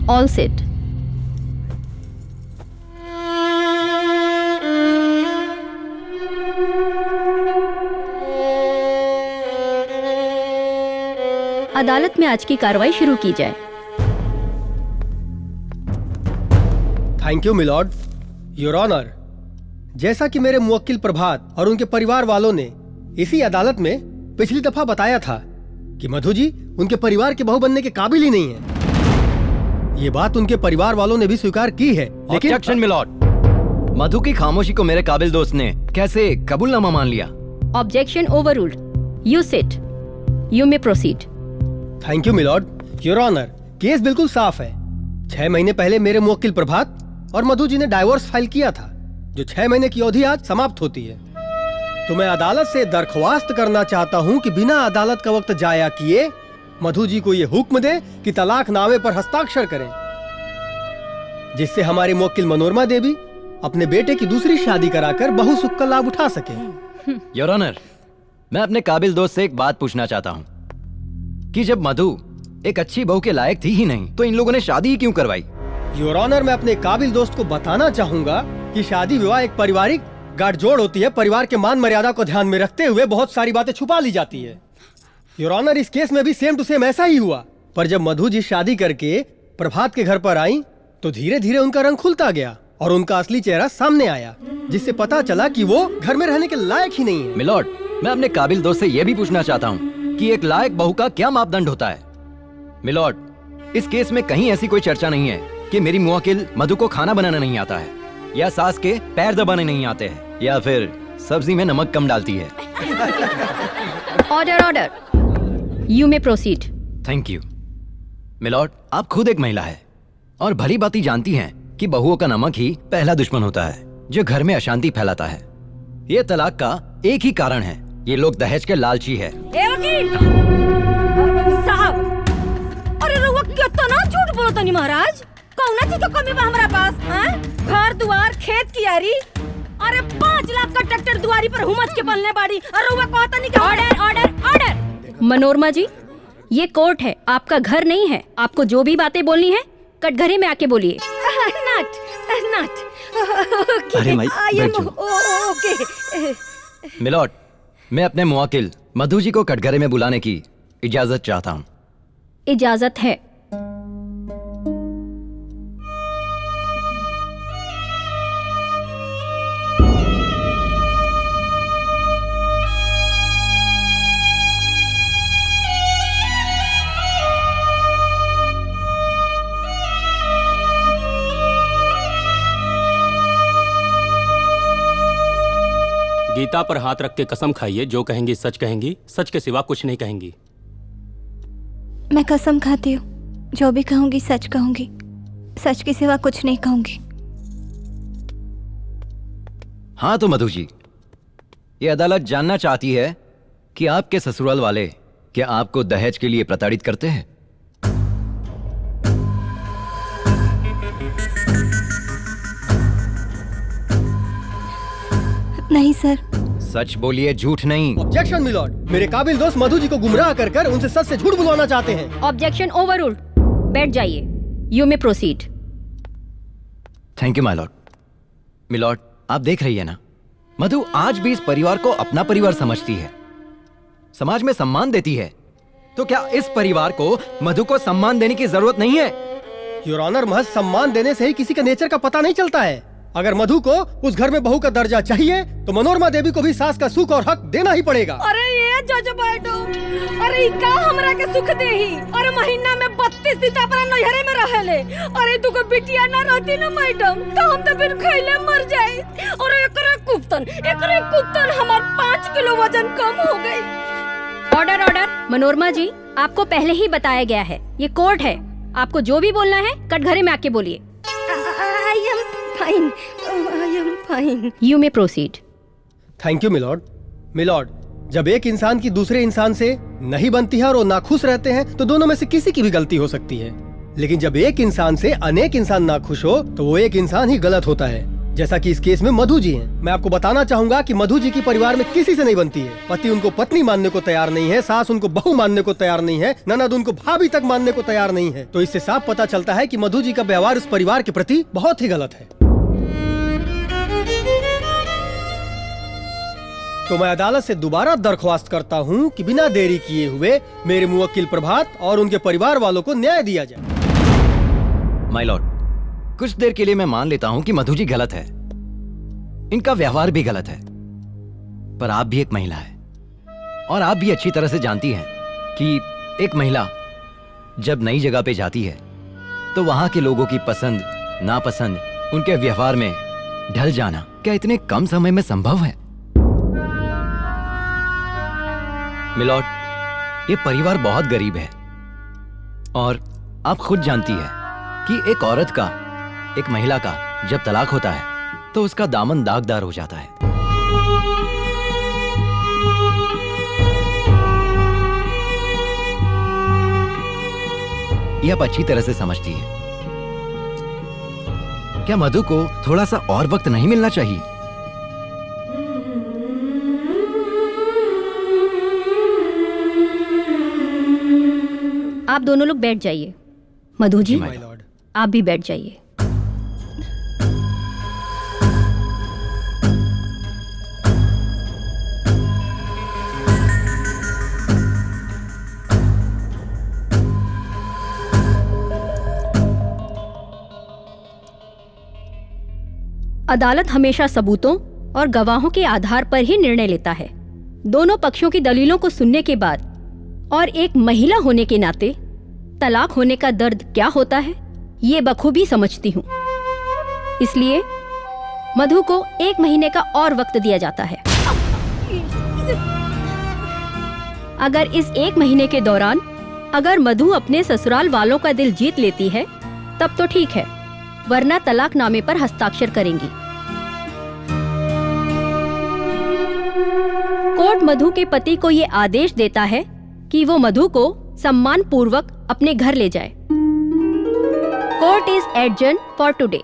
All set. अदालत में आज की कार्रवाई शुरू की जाए। Thank you milord. Your honour, जैसा कि मेरे मुवक्किल प्रभात और उनके परिवार वालों ने इसी अदालत में पिछली दफा बताया था कि मधु जी उनके परिवार के बहू बनने के काबिल ही नहीं है। ये बात उनके परिवार वालों ने भी स्वीकार की है, लेकिन ऑब्जेक्शन मिलॉर्ड। मधु की खामोशी को मेरे काबिल दोस्त ने कैसे कबूलनामा मान लिया? Objection overruled. You sit. You may proceed. Thank you milord. Your honour, case बिल्कुल साफ है। 6 महीने पहले मेरे मुवक्किल प्रभात और मधु जी ने डाइवोर्स फाइल किया था, जो 6 महीने की अवधि आज समाप्त होती है। तो मैं अदालत से दरख्वास्त करना चाहता हूं कि बिना अदालत का वक्त जाया किए मधु जी को ये हुक्म दे कि तलाकनामे पर हस्ताक्षर करें, जिससे हमारी मुवक्किल मनोरमा देवी अपने बेटे की दूसरी शादी कराकर बहु सुख का लाभ उठा सके। योर ऑनर, मैं अपने काबिल दोस्त से एक बात पूछना चाहता हूँ कि जब मधु एक अच्छी बहू के लायक थी ही नहीं, तो इन लोगों ने शादी ही क्यों करवाई? योर ऑनर, मैं अपने काबिल दोस्त को बताना चाहूंगा कि शादी विवाह एक पारिवारिक गाठजोड़ होती है। परिवार के मान मर्यादा को ध्यान में रखते हुए बहुत सारी बातें छुपा ली जाती है। योर ऑनर, इस केस में भी सेम टू सेम ऐसा ही हुआ। पर जब मधु जी शादी करके प्रभात के घर पर आई तो धीरे धीरे उनका रंग खुलता गया और उनका असली चेहरा सामने आया, जिससे पता चला कि वो घर में रहने के लायक ही नहीं है। मिलॉर्ड, मैं अपने काबिल दोस्त से यह भी पूछना चाहता हूँ कि एक लायक बहू का क्या मापदंड होता है? मिलॉर्ड, इस केस में कहीं ऐसी कोई चर्चा नहीं है कि मेरी मुवक्किल मधु को खाना बनाना नहीं आता है, या सास के पैर दबाने नहीं आते हैं, या फिर सब्जी में नमक कम डालती है। Order order. You may proceed. Thank you milord, आप खुद एक महिला है और भली भांति जानती हैं कि बहुओं का नमक ही पहला दुश्मन होता है जो घर में अशांति फैलाता है। ये तलाक का एक ही कारण है, ये लोग दहेज के लालची है। साहब, अरे रउआ कितना झूठ बोलत तनी महाराज। कौना चीज तो कमी बा हमरा पास? हैं? घर दुआर खेत कियारी, अरे 5 लाख का ट्रैक्टर दुआरी पर हुमच के बनने बाड़ी और रउआ कहता नहीं कि ऑर्डर ऑर्डर ऑर्डर। मनोरमा जी, ये कोर्ट है, आपका घर नहीं है। आपको जो भी बातें बोलनी है कटघरे में आके बोलिए। अरे माई, बैठ जाओ। ओके। मिलॉर्ड, मैं अपने मुवक्किल मधु जी को कटघरे में बुलाने की इजाजत चाहता हूँ। इजाजत है। गीता पर हाथ रख के कसम खाइए, जो कहेंगी सच कहेंगी, सच के सिवा कुछ नहीं कहेंगी। मैं कसम खाती हूँ, जो भी कहूंगी सच कहूंगी, सच के सिवा कुछ नहीं कहूंगी। हाँ तो मधु जी, ये अदालत जानना चाहती है कि आपके ससुराल वाले क्या आपको दहेज के लिए प्रताड़ित करते हैं? नहीं सर। सच बोलिए, झूठ नहीं। ऑब्जेक्शन मिलॉर्ड, मेरे काबिल दोस्त मधु जी को गुमराह कर कर उनसे सच से झूठ बुलवाना चाहते हैं। Objection overruled. बैठ जाइए। You may proceed. Thank you my lord. Milord, आप देख रही है ना, मधु आज भी इस परिवार को अपना परिवार समझती है, समाज में सम्मान देती है। तो क्या इस परिवार को मधु को सम्मान देने की जरूरत नहीं है? योर ऑनर, महज सम्मान देने से ही किसी का नेचर का पता नहीं चलता है। अगर मधु को उस घर में बहू का दर्जा चाहिए तो मनोरमा देवी को भी सास का सुख और हक देना ही पड़ेगा। अरे ये जज बैठो, अरे का हमरा के सुख देही? अरे महीना में 32 दिन अपना नैहरे में रहेले। अरे तू को बिटिया ना रहती ना मैडम, तो हम तो बिन खइले मर जाए। और एकरे कुप्तन हमार 5 किलो वजन कम हो गई। Order order. मनोरमा जी, आपको पहले ही बताया गया है, ये कोर्ट है। आपको जो भी बोलना है कटघरे में आके बोलिए। I am fine. You may proceed. Thank you milord. Milord, जब एक इंसान की दूसरे इंसान से नहीं बनती है और वो नाखुश रहते हैं तो दोनों में से किसी की भी गलती हो सकती है। लेकिन जब एक इंसान से अनेक इंसान नाखुश हो तो वो एक इंसान ही गलत होता है। जैसा कि इस केस में मधु जी हैं। मैं आपको बताना चाहूंगा कि मधु जी की परिवार में किसी से नहीं बनती है। पति उनको पत्नी मानने को तैयार नहीं है, सास उनको बहू मानने को तैयार नहीं है, ननद उनको भाभी तक मानने को तैयार नहीं है। तो इससे साफ पता चलता है कि मधु जी का व्यवहार इस परिवार के प्रति बहुत ही गलत है। तो मैं अदालत से दोबारा दरख्वास्त करता हूँ कि बिना देरी किए हुए मेरे मुवक्किल प्रभात और उनके परिवार वालों को न्याय दिया जाए। माय लॉर्ड, कुछ देर के लिए मैं मान लेता हूं कि मधु जी गलत है, इनका व्यवहार भी गलत है, पर आप भी एक महिला है और आप भी अच्छी तरह से जानती हैं कि एक महिला जब नई जगह पे जाती है तो वहां के लोगों की पसंद नापसंद, उनके व्यवहार में ढल जाना क्या इतने कम समय में संभव है? मिलॉर्ड, ये परिवार बहुत गरीब है और आप खुद जानती है कि एक औरत का, एक महिला का जब तलाक होता है तो उसका दामन दागदार हो जाता है। ये आप अच्छी तरह से समझती है। क्या मधु को थोड़ा सा और वक्त नहीं मिलना चाहिए? आप दोनों लोग बैठ जाइए। मधु जी, माय लॉर्ड। आप भी बैठ जाइए। अदालत हमेशा सबूतों और गवाहों के आधार पर ही निर्णय लेता है। दोनों पक्षों की दलीलों को सुनने के बाद और एक महिला होने के नाते तलाक होने का दर्द क्या होता है ये बखूबी समझती हूँ। इसलिए मधु को 1 महीने का और वक्त दिया जाता है। अगर इस 1 महीने के दौरान अगर मधु अपने ससुराल वालों का दिल जीत लेती है तब तो ठीक है, वरना तलाकनामे पर हस्ताक्षर करेंगी। कोर्ट मधु के पति को ये आदेश देता है कि वो मधु को सम्मान पूर्वक अपने घर ले जाए। Court is adjourn for today.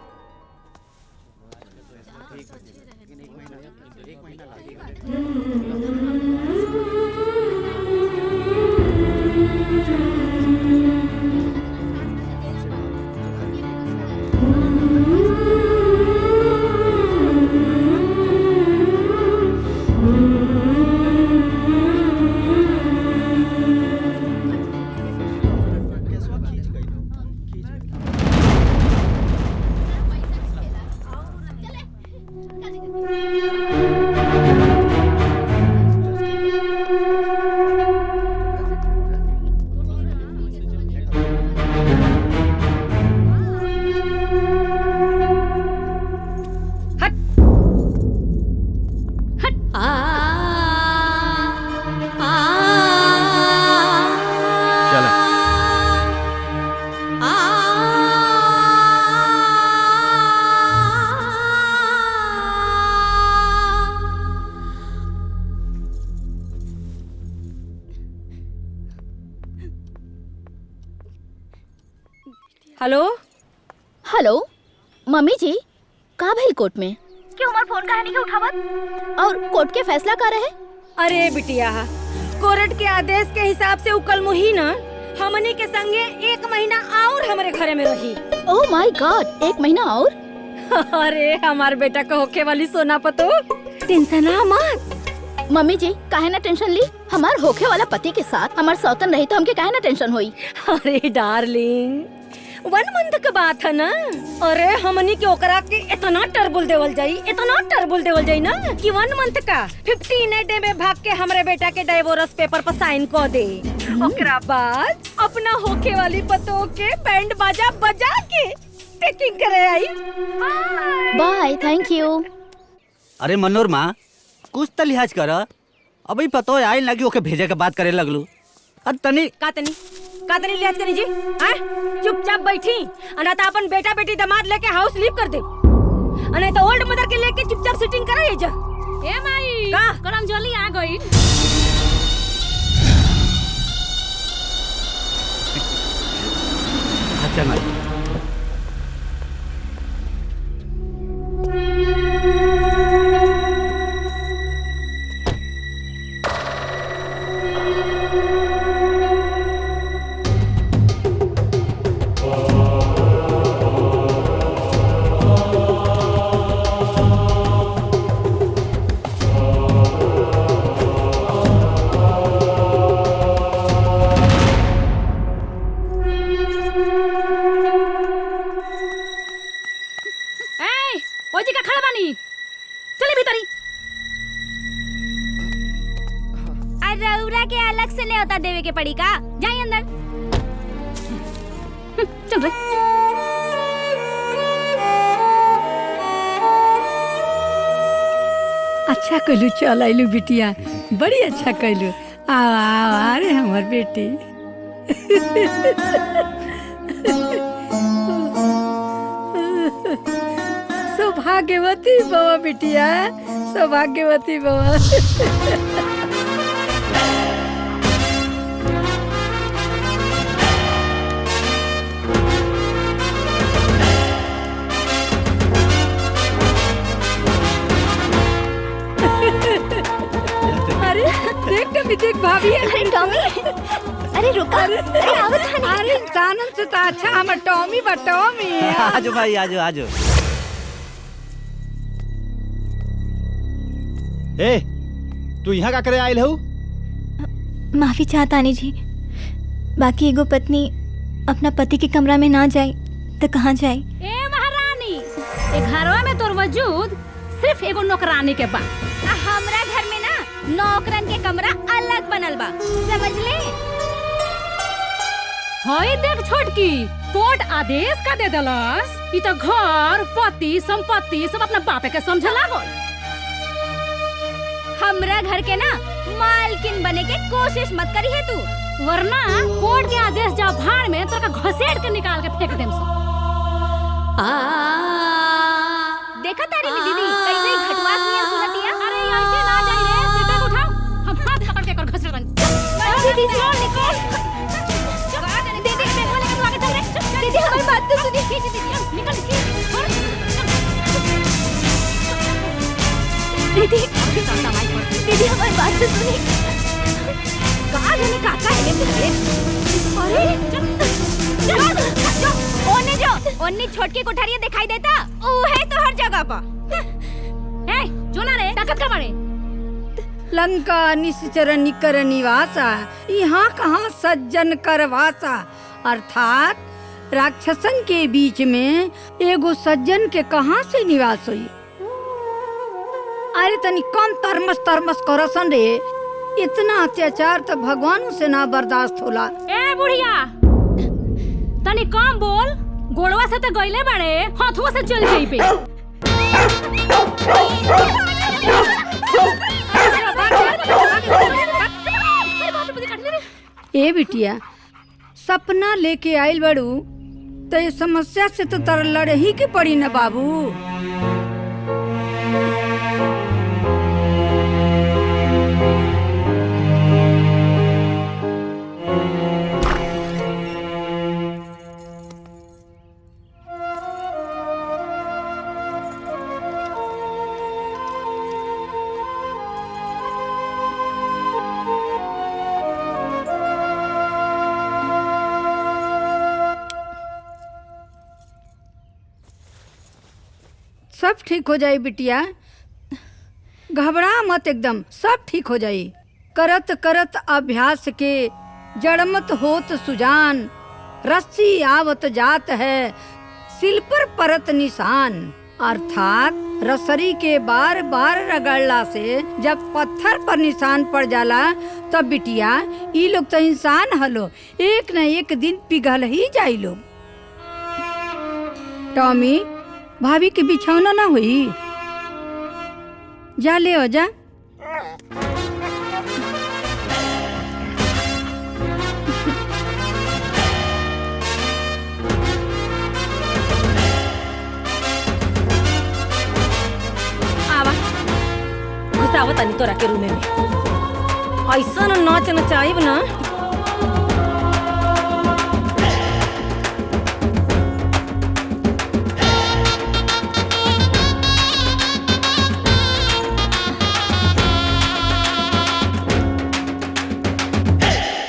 Hello hello mummy जी, कहाँ भइल कोर्ट में? क्यों हमार फोन काहे नहीं उठावत? और कोर्ट के फैसला का रहे? अरे बिटिया, कोर्ट के आदेश के हिसाब से उकल मुही न हमनी के संगे 1 महीना और हमारे घरे में रही। ओह माय गॉड, 1 महीना और? अरे हमार बेटा का होके वाली सोना पतो, टेंशन ना मत। मम्मी जी काहे ना टेंशन ली, हमार होखे वाला पति के साथ हमार सौतन रही तो हमके काहे ना टेंशन होई? अरे डार्लिंग, 1 मंथ का बात है ना। अरे हमनी के ओकरा के इतना टर्बुल देवल जाई ना कि 1 मंथ का 15 डे में भाग के हमरे बेटा के डाइवोर्स पेपर पर साइन कर दे। ओकरा बाद अपना होके वाली पतो के बैंड बाजा बजा के टेकिंग करे आई। By, thank you. अरे मनोरमा, कुछ तो लिहाज कर। अभी पतो आई लगी ओके भेजे के बात करे लगलू। और तनी कातनी लिहाज करी जी, हाँ? चुपचाप बैठी, अना तो अपन बेटा बेटी दामाद लेके हाउस लीव कर दे, अना तो ओल्ड मदर के लेके चुपचाप सिटिंग करा ये जा। ए माई, का करम जोली आ गई। अच्छा माई। रउरा के अलग से न्योता देवे के पड़ी का? जाइए अंदर। चल रे। अच्छा कहलू, चल आइलू बिटिया, बड़ी अच्छा कहलू। आओ आओ, अरे हमार बेटी। सौभाग्यवती बवा बिटिया, सौभाग्यवती बवा। अरे देख टमी, देख भाभी। अरे टॉमी, अरे रुका। अरे आवत हनी। अरे इंसानन से तो अच्छा हमर टॉमी बा, टॉमी। आजो भाई, आजो आजो। ए, तू यहाँ का करे आयल हो? माफी चाहतानी जी, बाकी एगो पत्नी अपना पति के कमरा में ना जाए तो कहाँ जाए? ए महारानी, ए घरवा में तोर वजूद सिर्फ एगो नौकरानी के बा। हमरा घर में ना नौकरन के कमरा अलग बनल बा, समझ ले? होई देख छोटकी, कोर्ट आदेश का दे दलस। ई तो घर, पति, संपत्ति सब अपना बापे के समझे लागल। हमरा घर के ना मालकिन बने के कोशिश मत करी है तू, वरना कोर्ट के आदेश जा भाड़ में तोरा घसेट के निकाल के फेंक देम सो। देखा तारी में दीदी कैसे ही घटवास नियन सुनतिया। अरे ऐसे ना जाई रे, बेटा को उठाओ, हम हाथ पकड़ के कर घसेट बन। दीदी चल निकल। दीदी मैं बोले कि तू आगे चल रे। दीदी हमारी बात तो सुनी। निकल दीदी, दीदी हमारी बात तो सुनी। कहाँ जाने काका है मेरे? अरे ओने जो ओने छोटकी कोठारियां दिखाई देता, वो है तो हर जगह पर। ए, जो ना रे, ताकत का मारे। लंका निश्चर निकर निवासा, यहाँ कहाँ सज्जन कर वासा। अर्थात राक्षसन के बीच में एगो सज्जन के कहाँ से निवास हुई? अरे तनी कम तरमस करसन रे, इतना अत्याचार तो भगवान से ना बर्दाश्त होला। ए बुढ़िया, तनी कम बोल, गोड़वा से तो गइले बड़े, हाथुआ से चल जाई पे। ए बिटिया, सपना लेके आइल बड़ू तो ये समस्या से तो तर लड़े ही के पड़ी ना बाबू। सब ठीक हो जाई बिटिया, घबरा मत, एकदम सब ठीक हो जाई। करत करत अभ्यास के जड़मत होत सुजान, रस्सी आवत जात है सिल पर परत निशान। अर्थात रसरी के बार बार रगड़ला से जब पत्थर पर निशान पड़ जाला तब बिटिया ई लोग तो इंसान हलो, एक न एक दिन पिघल ही जाई लोग। टॉमी, भाभी के बिछौना ना हुई, जा ले हो जा। आवा घुसावत तनी तोरा के रूमे में, ऐसा न नाच नचाइब ना।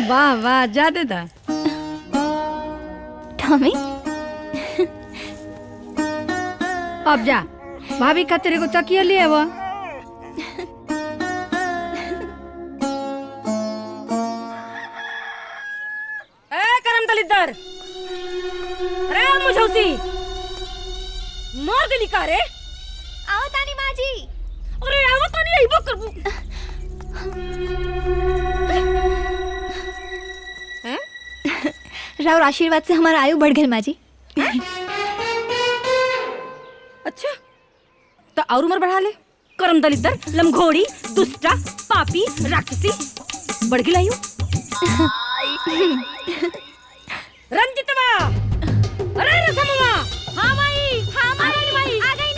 वाह वाह, जा दे दा। टॉमी, अब जा, भाभी खातिर एगो तकिया ले आवा। ए करम दलिद्दर, अरे मुझौसी मार गली का रे? आओ तानी माँ जी। अरे आओ तानी, अइबो करबू। राउर आशीर्वाद से हमारा आयु बढ़ गई माँ जी। अच्छा तो और उम्र बढ़ा ले। करम दलितर, लमघोड़ी, दुष्टा, पापी, राक्षसी बढ़ गई आयु। रंजितवा, अरे रसमवा, हाँ भाई, हाँ भाई, आ गई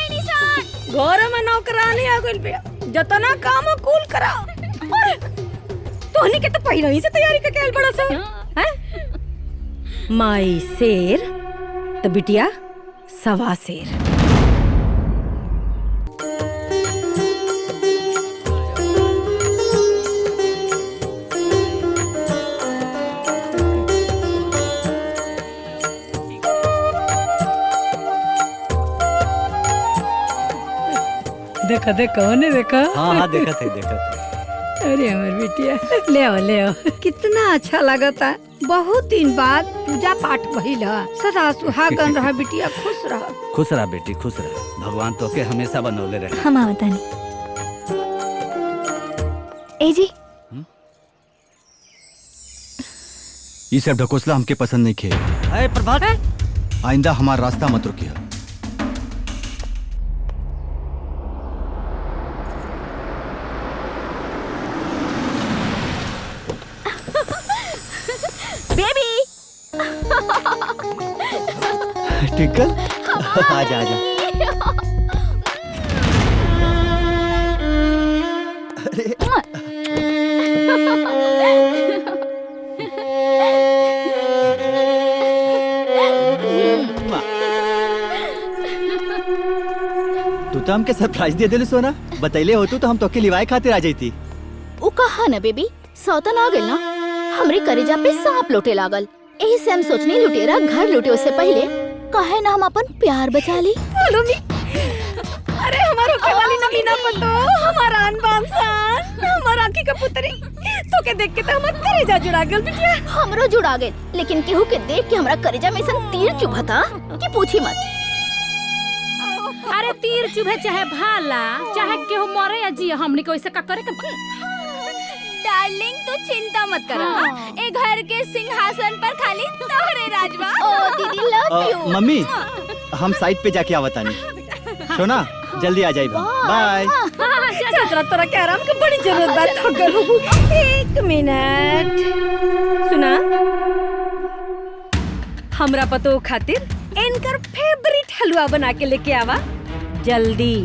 नी सान। घर में नौकरानी आ गई पे, जतना काम कुल करा। तोहनी के तो पहले ही से तैयारी करके आइल बड़ा सा, हैं? माई शेर, तो बिटिया सवा शेर। देखा कौन देखा? हाँ देखा थे। अरे हमर बिटिया, ले आओ। कितना अच्छा लगता है। बहुत दिन बाद पूजा पाठ भइल ह। सदा सुहागन रह बिटिया, खुश रह। खुश रह बेटी, खुश रह। भगवान तो के हमेशा बनौले रहे। हम आवता नहीं। ए जी, ये सब ढकोसला हमके पसंद नहीं खे। अरे प्रभात, आइंदा हमारा रास्ता मत रोकिए। बेबी टिकल, आजा। तू तो हमके सरप्राइज दे दिले सोना। बतैले हो तो हम तोके लिवाए खातिर आ जाती। उ कहा न बेबी, सौतन आ गेल ना। हमरे करेजा पे सांप लोटे लागल। यही से हम सोचनी लुटेरा घर लुटे उससे पहले कहे ना हम अपन प्यार बचा ली। अरे हमारो के वाली नवीना पतो, हमारा अनबान सान, हमारा आंखी का पुतरी। तो के देख के तो हमर करेजा जुड़ा गेल बिटिया। हमरो जुड़ा गेल, लेकिन केहू के देख के हमरा करेजा में सन तीर चुभता कि पूछी मत। अरे तीर चुभे चाहे भाला, चाहे केहू मरे या जिए, हमनी को ऐसे का करे के। डार्लिंग तू चिंता मत कर। ए घर के सिंहासन पर खाली तोहरे राजवा। ओ दीदी लव यू। मम्मी, हम साइड पे जाके आवतानी। सोना जल्दी आ जाइए। बाय। चल तोरा के आराम के बड़ी जरूरत बात हो गल। एक मिनट सुना, हमरा पतो खातिर इनकर फेवरेट हलवा बना के लेके आवा जल्दी।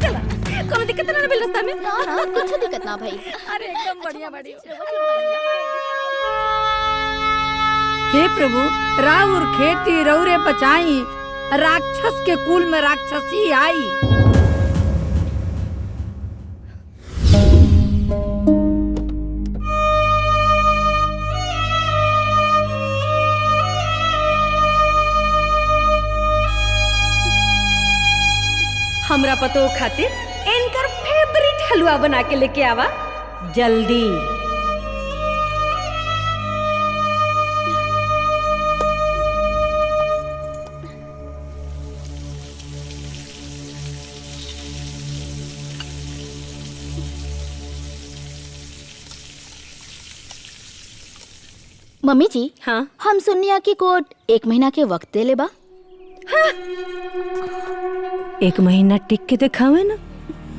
चला, कोनो दिक्कत ना मिल रास्ता में? ना कुछ दिक्कत ना भाई। अरे एकदम बढ़िया। हे प्रभु, राउर खेती रौरे बचाई, राक्षस के कुल में राक्षसी आई। हमरा पतो खातिर इनकर फेवरेट हलवा बना के लेके आवा जल्दी। मम्मी जी, हाँ हम सुनिया की कोर्ट 1 महीना के वक्त दे ले बा। हाँ। 1 महीना टिक के दिखावे ना,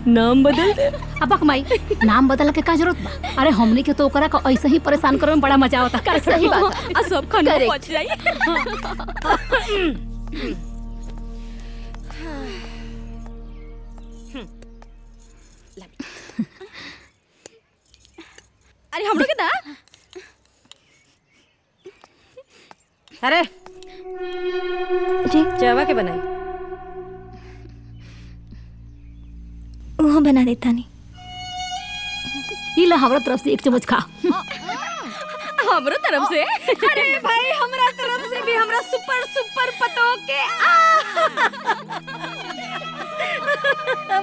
नाम बदल दे। अब माई, नाम बदल के का जरूरत बा? अरे हमनी के तो ओकरा का ऐसे ही परेशान करे में बड़ा मजा आता। सही बात है। आ सब खाना Correct। पहुंच जाई। अरे हम लोग के दा। अरे जी चावा के बनाई। वो बना देता नहीं। ई ला हमरा तरफ से 1 चम्मच खा। हमरा तरफ से? अरे भाई हमरा तरफ से भी हमरा सुपर पतो के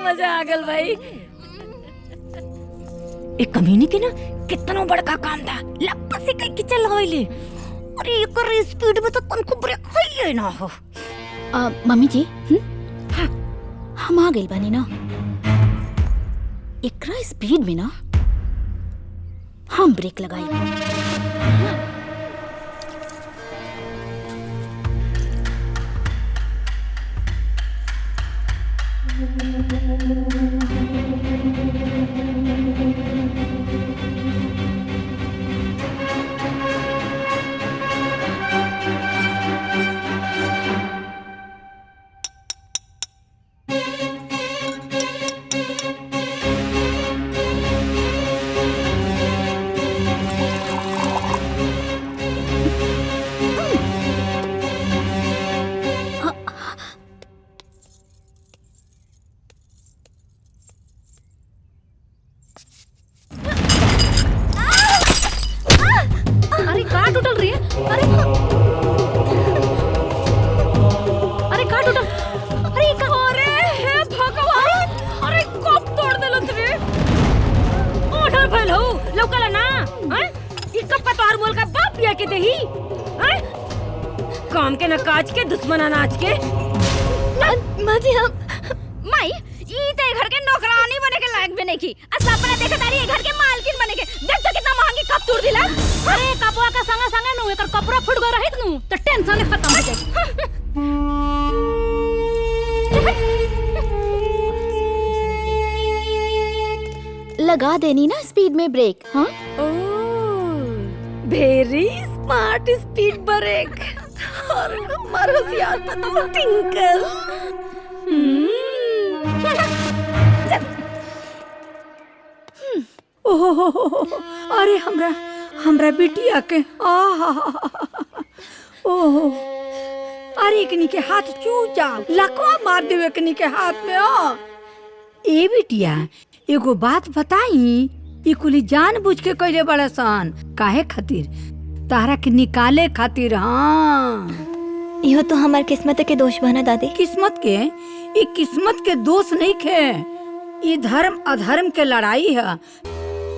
मजा आ गल भाई। एक कमीनी के ना कितना बड़का काम था, लपस से कई चल होइले। अरे एकर स्पीड में तो तनको ब्रेक होइले ना हो। मम्मी जी, हम आ गइल बानी ना। एकरा स्पीड में ना हम ब्रेक लगाई। अरे कहाँ टूटल रही है? अरे अरे कहाँ टूटल? अरे अरे हे भगवान! अरे कब तोड़ देलत रे? ओढ़ भइल हो, लौकला ना? हैं? ई कब पतवार मोल का बाप बिया के देही? हैं? काम के न काज के दुश्मन अनाज के। माँ जी हम माई ई ते घर के नौकरानी बने के लायक भी नहीं की। सपना देखत तारी घर के मालकिन बने के। देख तो कितना महंगी कप तोड़ दिला। अरे कपवा का संगे संगे नु एकर कपड़ा फुट गो रहित नु तो टेंशन खत्म हो जाए। लगा देनी ना स्पीड में ब्रेक। हाँ वेरी स्मार्ट स्पीड ब्रेक। और हमार होशियार पता टिंकल। ओहो, अरे हमरा बिटिया के ओहो, अरे एकनी के हाथ चूचा लकवा मार देवे एकनी के हाथ में। ए बिटिया एगो बात बताई, ई कुली जानबूझ के कइले बड़ा सन। काहे खातिर? तारा के निकाले खातिर। हाँ, यो तो हमार किस्मत के दोष बना दादी। किस्मत के? ई किस्मत के दोष नहीं खे, ई धर्म अधर्म के लड़ाई है।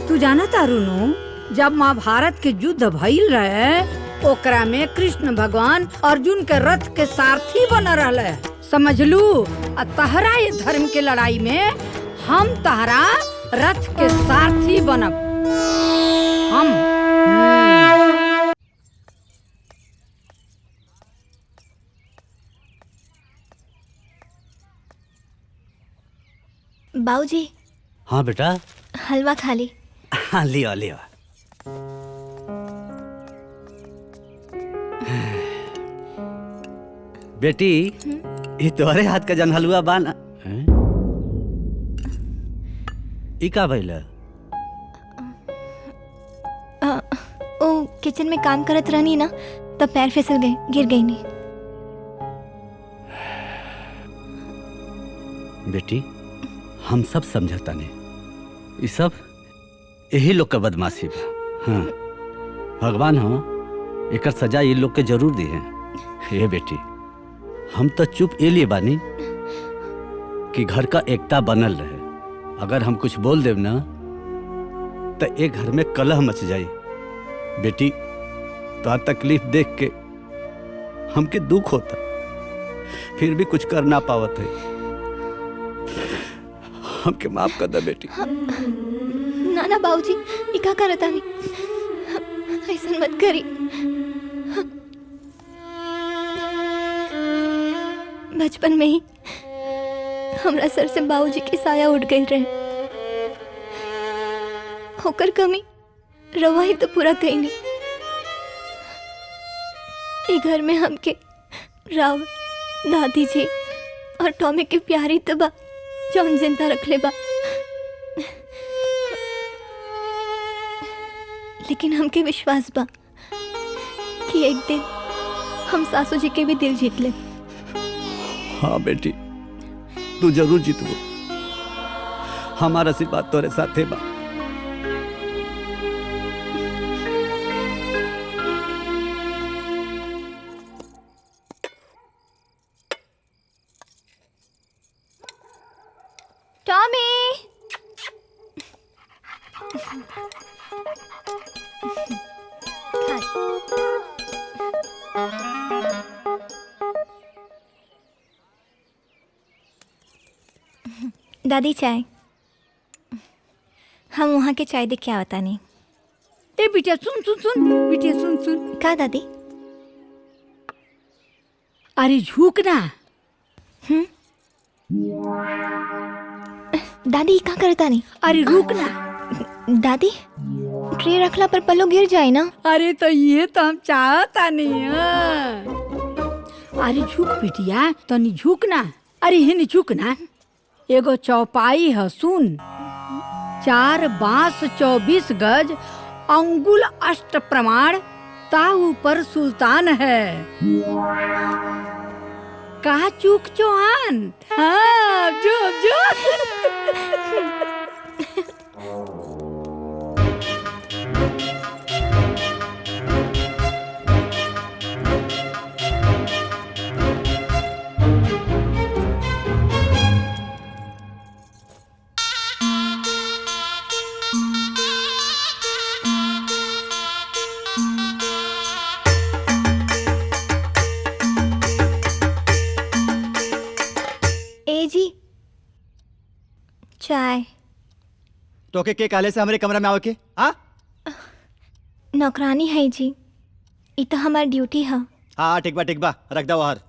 तू जाना तारुनु, जब महाभारत के युद्ध भइल रहे ओकरा में कृष्ण भगवान अर्जुन के रथ के सारथी बना रहले, समझ लू। तहरा ये धर्म के लड़ाई में हम तहरा रथ के सारथी बनब। हम बाबूजी हाँ बेटा। हलवा खा ली। हाँ लिया लिया। बेटी ये तुम्हारे हाथ का जन हलवा बाना। ई का भइल? ओ किचन में काम करत रहनी ना, तब पैर फिसल गए, गिर गई नहीं। बेटी हम सब समझता नहीं, ये सब यही लोग का बदमाशी बा। हाँ भगवान हो एकर सजा ये लोग के जरूर दी है। हे बेटी हम तो चुप ए लिए बानी कि घर का एकता बनल रहे। अगर हम कुछ बोल देव ना तो एक घर में कलह मच जाई। बेटी तो तकलीफ देख के हमके दुख होता, फिर भी कुछ कर ना पावत है। हमके माफ कर दे बेटी। ना ना बाबूजी ये का करता नहीं, ऐसा मत करी। बचपन में ही हमरा सर से बाबूजी की साया उठ गई रहे, होकर कमी रवा ही तो पूरा कहीं नहीं। ये घर में हमके राव दादी जी और टॉमी के प्यारी तबा जौन जिंदा रख ले बा, लेकिन हमके विश्वास बा कि एक दिन हम सासू जी के भी दिल जीत ले। हाँ बेटी तू जरूर जीतबो, हमारा आशीर्वाद तोरे साथे बा। टॉमी दादी चाय। हम वहाँ के चाय देख के आवता नहीं। ए बिटिया सुन सुन सुन, बिटिया सुन सुन। का दादी? अरे झुक ना। दादी का करता नहीं? अरे रुक ना। दादी ट्रे रखला पर पल्लू गिर जाए ना। अरे तो ये तो हम चाहता नहीं है। अरे झुक बिटिया, तनी झुक ना। अरे हिन झुक ना। एगो चौपाई है सुन। 4 बांस 24 गज, अंगुल अष्ट प्रमाण, ताऊ पर सुल्तान है। कहा चूक चौहान? हाँ जो जो। चाय तो के काले से हमारे कमरा में आओ के? हाँ नौकरानी है जी, ये तो हमारी ड्यूटी है। हाँ ठीक बा रख दो बाहर।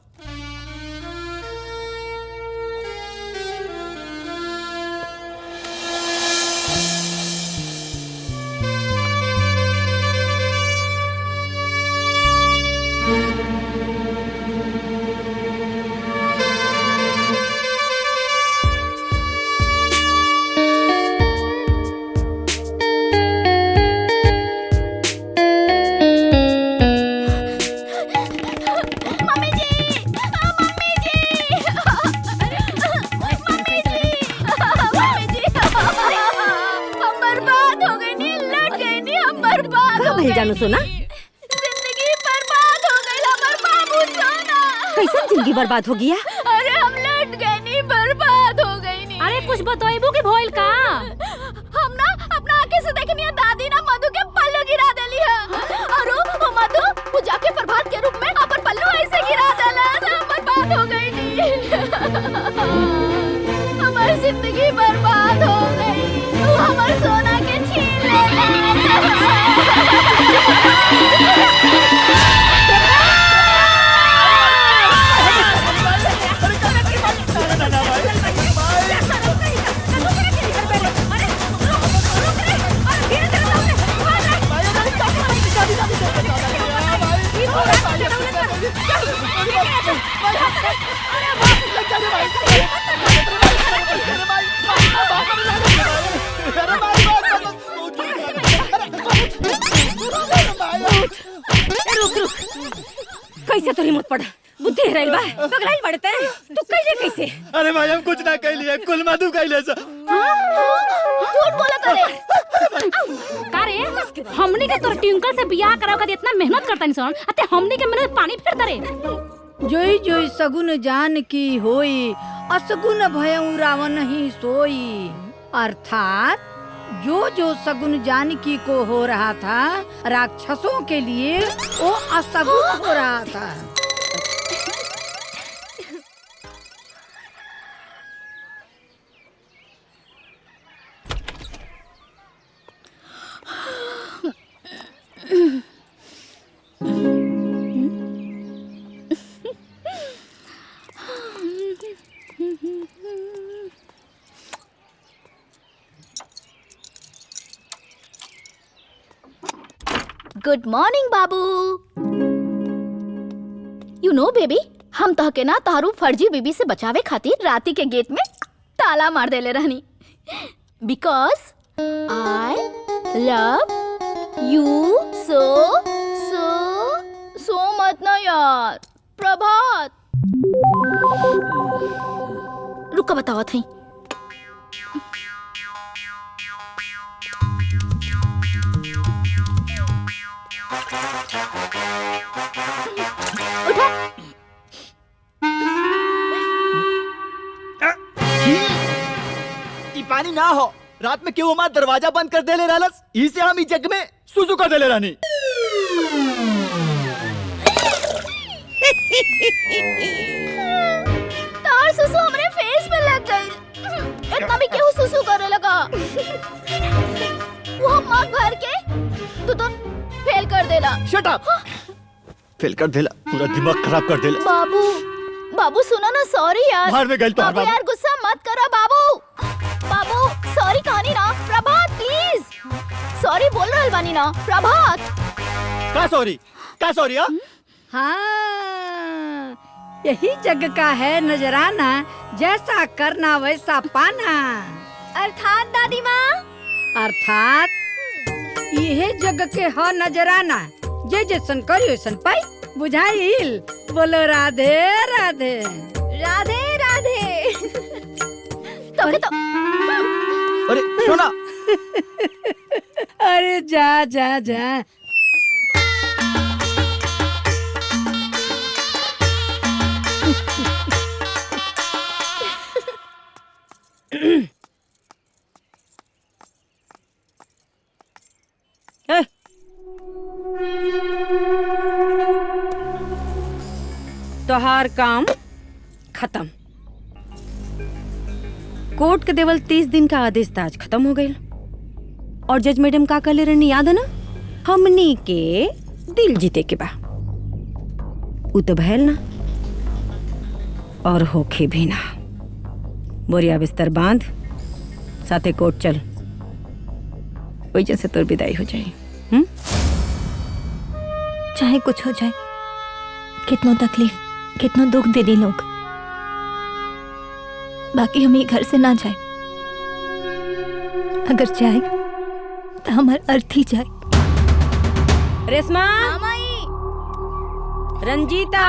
जानू सोना, जिंदगी बर्बाद हो गई हमार बाबू सोना। कैसे जिंदगी बर्बाद हो गया? अरे हम लट गए नी, बर्बाद हो गई नी। अरे कुछ बताइबू कि भइल का? हम ना अपना आंखें से देखनी है दादी ना मधु के पल्लू गिरा देली है। और वो मधु वो जाके प्रभात के रूप में अपन पल्लू ऐसे गिरा देला, हम बर्बाद हो गई नी। हमारी जिंदगी बर्बाद हो गई। वो हमार सोना के छीन लेला। कैसे तोरी मत पड़ा? बुद्धि हेराइल बा, पगलाइल पड़ते तू कैले कैसे? अरे भाई हम कुछ ना कहलिए, कुल मधु कहले सा। झूठ बोला तोरे। का रे हमनी के तोर ट्विंकल से बियाह कराव का इतना मेहनत करता नहीं सन, अते हमनी के मेहनत पानी फेरता रे। जोई जोई सगुन जान की होई, असगुन भयउ रावण ही सोई। अर्थात जो जो सगुन जानकी को हो रहा था राक्षसों के लिए वो असगुन हो रहा था। गुड मॉर्निंग बाबू। यू नो बेबी, हम तहके ना तारू फर्जी बीबी से बचावे खातिर राती के गेट में ताला मार देले रहनी। Because I love you so so सो मत ना यार। प्रभात रुका बतावा थी। उठा। ई पानी ना हो, रात में क्यों हमारा दरवाजा बंद कर देले रहलस? इसे हम ई जग में सुसु कर देले रहनी। तार सुसु हमरे फेस पे लग गई। इतना भी क्यों सुसु करे लगा? वो मग भर के तू तो शट अप। फेल कर देला, पूरा दिमाग खराब कर देला। बाबू बाबू सुनो ना, सॉरी यार। बाहर में गई तो बाबू यार गुस्सा मत करो बाबू। बाबू सॉरी कहानी ना, प्रभात प्लीज सॉरी बोल रहा बानी ना प्रभात। का सॉरी हाँ, यही जग का है नजराना, जैसा करना वैसा पाना। अर्थात दादी माँ, अर्थात यही जग के हो नजराना, जे जैसन करी वैसन पाई। बुझाइल? बोलो राधे राधे। राधे राधे। तो अरे सोना। अरे जा जा जा। तोहार काम खत्म। कोर्ट के देवल 30 दिन का आदेश आज खत्म हो गई। और जज मैडम का कहले रहनी याद है ना, हमनी के दिल जीते के बा। उ तो भैल ना और होखे भी ना। बोरिया बिस्तर बांध, साथे कोर्ट चल, वजह से तोर विदाई हो जाए। चाहे कुछ हो जाए, कितनो तकलीफ, कितनो दुख दे दी लोग, बाकी हम ये घर से ना जाए। अगर जाए तो हमारा अर्थ ही जाए। रेशमा, रंजीता,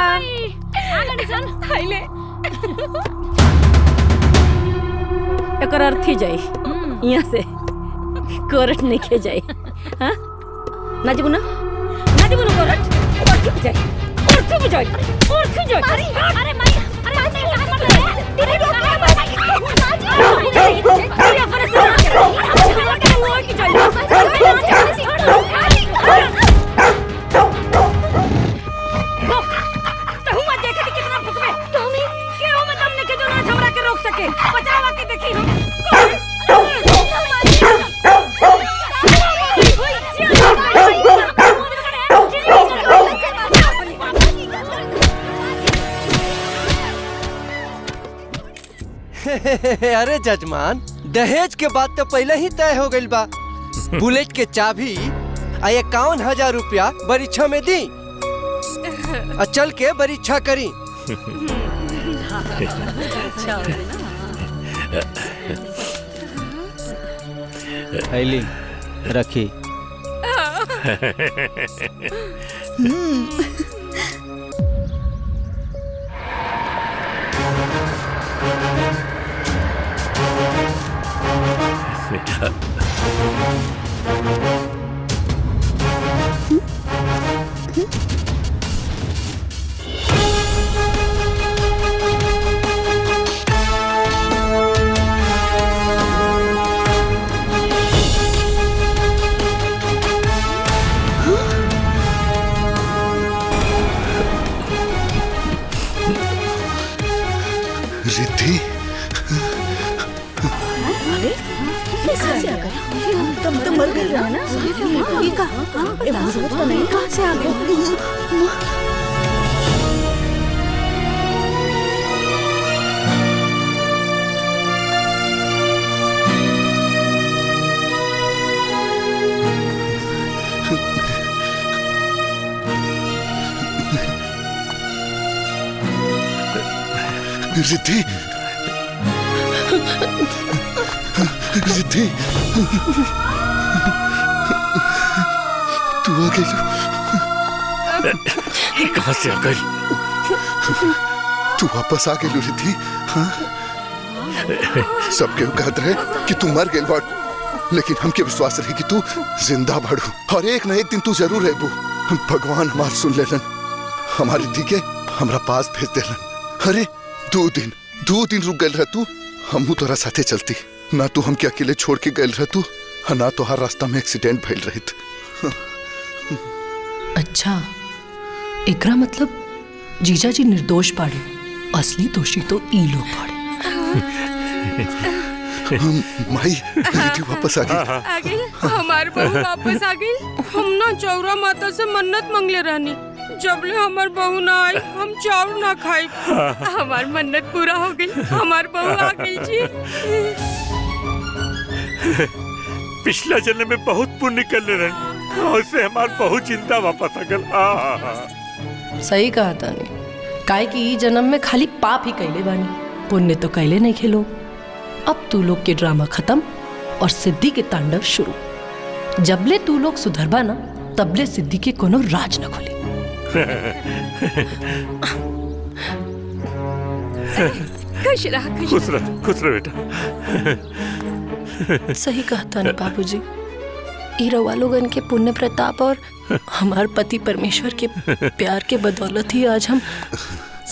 एकर अर्थ ही जाए यहाँ से, कोर्ट नहीं के जाए। हाँ ना जीबू ना कोर्ट, कोर्ट पे जाए, कोर्ट पे जाए, कोर्ट पे जाए। अरे माई, अरे माई कहां मर रहे हैं? तेरे लोग क्या मार रहे हैं? ये परेशान कर रहे हैं। वो की जाए। तहु मत देखे कि कितना भूख में तुमने क्यों में तुमने के जो ना हमरा के रोक सके, बचावा के देखी हम। अरे जजमान, दहेज के बात तो पहले ही तय हो गई बा। बुलेट के चाबी 51,000 रुपया बरीक्षा में दी, चल के बरीक्षा करी। थैली रखी। रिद्धि, तुम मर गई ना? ये कहाँ नहीं, कहाँ से आ गए? रिद्धि, रिद्धि, तू आ गई। कहाँ से आ गई? तू वापस आ गई रिद्धि। हाँ, सबके कहत रहे कि तू मर गई बाड़, लेकिन हमके विश्वास रहे कि तू जिंदा बाड़ू, और एक न एक दिन तू जरूर रहबू। भगवान हमार सुन लेलन, हमारी रिद्धि के हमरा पास भेज देलन। अरे 2 दिन रुक गए रह तू, हमहू तोरा साथे चलती ना। तू हमके अकेले छोड़ के गए रह तू, ना तो हर रास्ता में एक्सीडेंट भइल रहित। अच्छा, एकरा मतलब जीजा जी निर्दोष पाड़े, असली दोषी तो ई लोग पाड़े। माई रिद्धि वापस आ गई। आ गई हमार बहू वापस आ गई। हम ना चौरा माता से मन्नत मांगले रहनी, जबले हमार बहू ना आई हम चाउर ना खाई। हमार मन्नत पूरा हो गई, हमार बहू आ गई जी। पिछला जन्म में बहुत पुण्य कर ले रहे, उससे हमार बहुत चिंता वापस आ गल। सही कहा तानी, काहे कि ई जन्म में खाली पाप ही कैले बानी, पुण्य तो कैले नहीं खेलो। अब तू लोग के ड्रामा खत्म और सिद्धि के तांडव शुरू। जबले तू लोग सुधरबा ना, तबले सिद्धि के कोनो राज न खुली। खुश रह बेटा। सही कहा तानी बाबूजी, ई रवा लोगन के पुण्य प्रताप और हमार पति परमेश्वर के प्यार के बदौलत ही आज हम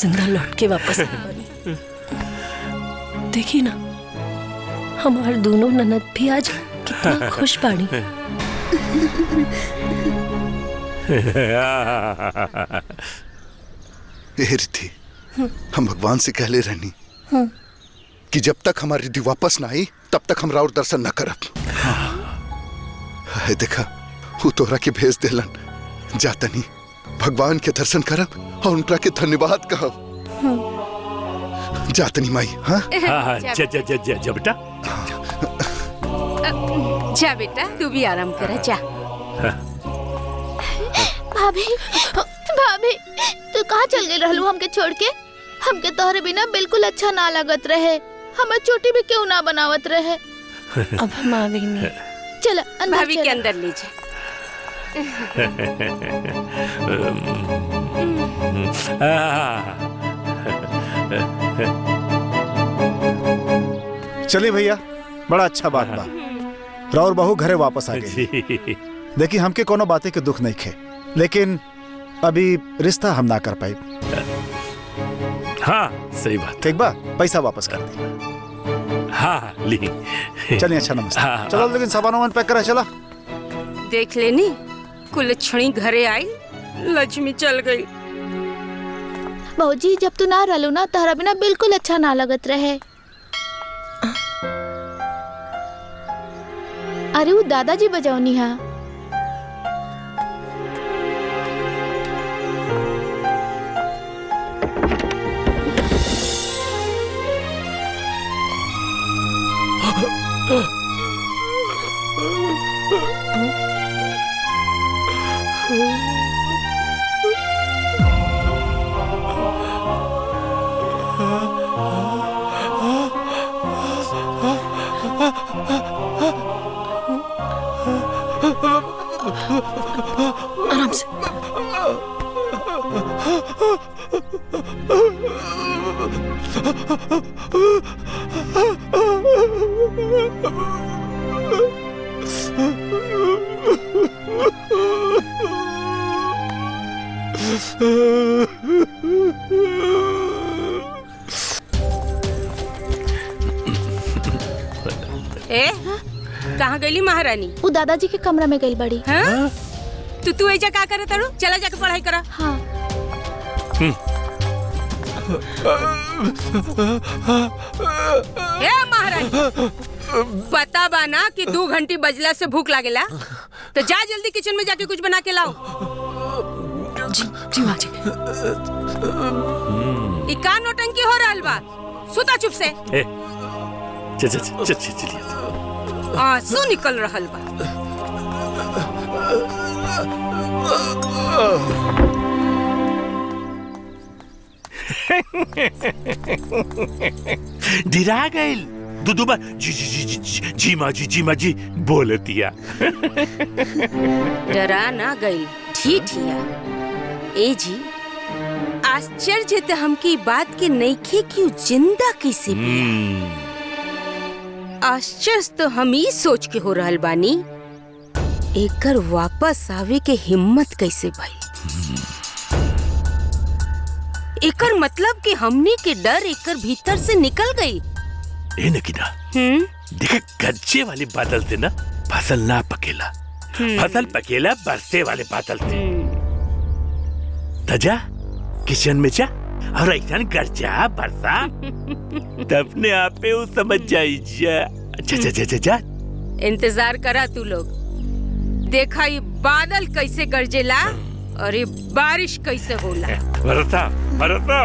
जिंदा लौट के वापस आए बानी। देखी ना, हमार दोनों ननद भी आज कितना खुश बाड़ी। रिद्धि, हम भगवान से कहले रहनी कि जब तक हमारी रिद्धि वापस ना आई तब तक हम राउर दर्शन न करब। है देखा, वो तोरा के भेज देलन, जातनी भगवान के दर्शन करब और उनका के धन्यवाद कहब। जातनी माई। हाँ जा बेटा, जा बेटा, तू भी आराम कर जा। भाभी भाभी तू कहाँ चल गई रहलू हमके छोड़ के? हमके तोहरे बिना बिल्कुल अच्छा ना लगत रहे, हमें छोटी भी क्यों ना बनावत रहे। अब हम आवे नहीं, चल भाभी के अंदर ले जा। चलिए भैया, बड़ा अच्छा बात बा, राउर बहू घरे वापस आ गई। देखिए हमके कोनो बातें के दुख नहीं खे, लेकिन अभी रिश्ता हम ना कर पाए। हाँ सही बात। ठीक बा, पैसा वापस कर दी। हाँ ली। चलिए, अच्छा नमस्ते। चलो लेकिन सामान पैक करा। चला देख लेनी, कुलछणी घरे आई, लक्ष्मी चल गई। बहूजी जब तू ना रहलू ना, तोहरा बिना बिल्कुल अच्छा ना लगत रहे। अरे वो दादाजी बजौनी है। आराम से। कहाँ गई महारानी? वो दादाजी के कमरा में गई बड़ी। हाँ? तू ऐजा का करे तारू? चला जाके पढ़ाई करा। हाँ। ए महारानी, पता बा ना कि 2 घंटी बजला से भूख लागेला, तो जा जल्दी किचन में जाके कुछ बना के लाओ। जी माँ जी। इका नौटंकी हो रहल बा, सुता चुप से। चलिए। आंसू निकल रहल बा। डिरा गई दुदुबा जी माँ जी बोलतिया। डरा ना गई, ठीठिया। ए जी, आश्चर्य तो हमकी बात के नइखे कि जिंदा कैसे बिया। आश्चर्य तो हम ही सोच के हो रहल बानी, एकर वापस आवे के हिम्मत कैसे भाई। एकर मतलब कि हमने के डर एकर भीतर से निकल गई। ए नकीना, देखा गज्जे वाले बादल से ना फसल ना पकेला, फसल पकेला बरसे वाले बादल से। तजा किचन में जा और ऐसा गरजा बरसा, तब ने आपे वो समझ जाई जा। जा इंतजार करा तू लोग। देखा ये बादल कैसे गरजेला और ये बारिश कैसे होला। बरसा बरसा।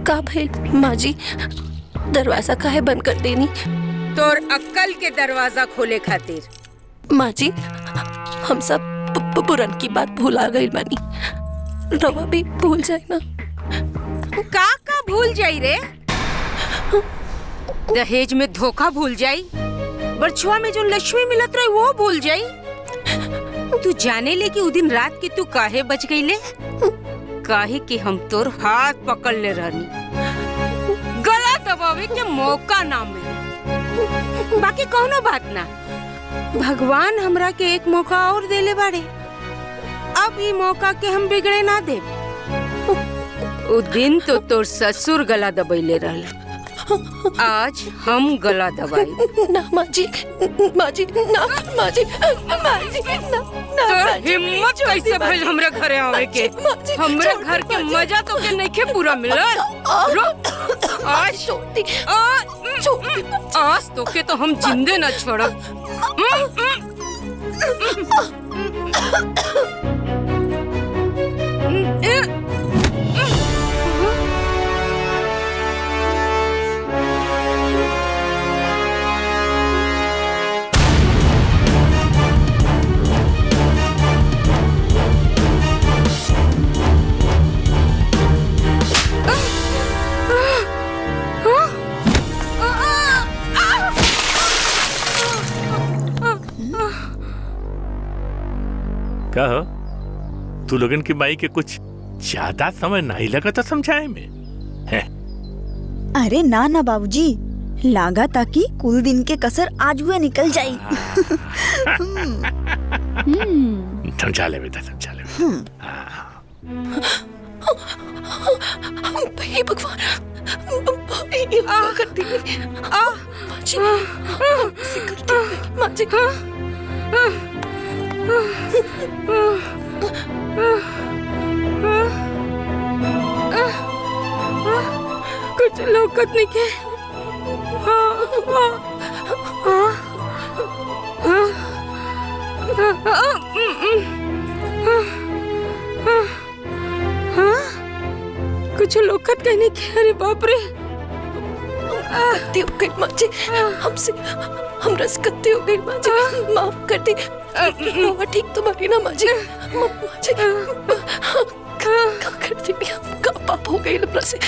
का भाई माँ जी दरवाजा काहे बंद कर देनी? तोर अक्कल के दरवाजा खोले खातिर। माँ जी हम सब पुरन की बात भूला गई बानी, रवा भी भूल जाए ना। का भूल जाई रे? दहेज में धोखा भूल जाई, बरछुआ में जो लक्ष्मी मिलत रहे वो भूल जाई। तू जाने ले कि उ दिन रात के तू काहे बच गई ले? काहे कि हम तोर हाथ पकड़ ले रहनी, गला दबावे के मौका ना मिले। बाकी कौनो बात ना, भगवान हमरा के एक मौका और देले बाड़े। अब ये मौका के हम बिगड़े ना दे। उ दिन तो तोर ससुर गला दबैले रहल, आज हम गला दबाई। ना माँ जी, माँ जी ना, माँ जी, माँ जी ना। तोर हिम्मत कैसे भइल हमरे घरे आवे के? हमरे घर के मजा तो के नइखे पूरा मिलल। आज तो के तो हम जिंदे न छोड़ब। क्या हो तू लोगन की माई के कुछ ज्यादा समय नहीं लगा तो समझाए में है? अरे ना ना बाबूजी, लागा ताकि कुल दिन के कसर आज हुए निकल जाई। समझा ले बेटा, समझा ले। हे भगवान, कर दी माँ जी। कुछ लौकत नहीं के। कुछ लौकत कहने के। अरे बाप रे, गलती हो गई माँ जी, हमसे हमरा से गलती हो गई माँ जी, माफ कर दी। ठीक तो बाकी ना माँ जी, माँ जी का कर दी, का पाप हो गई हमरा से।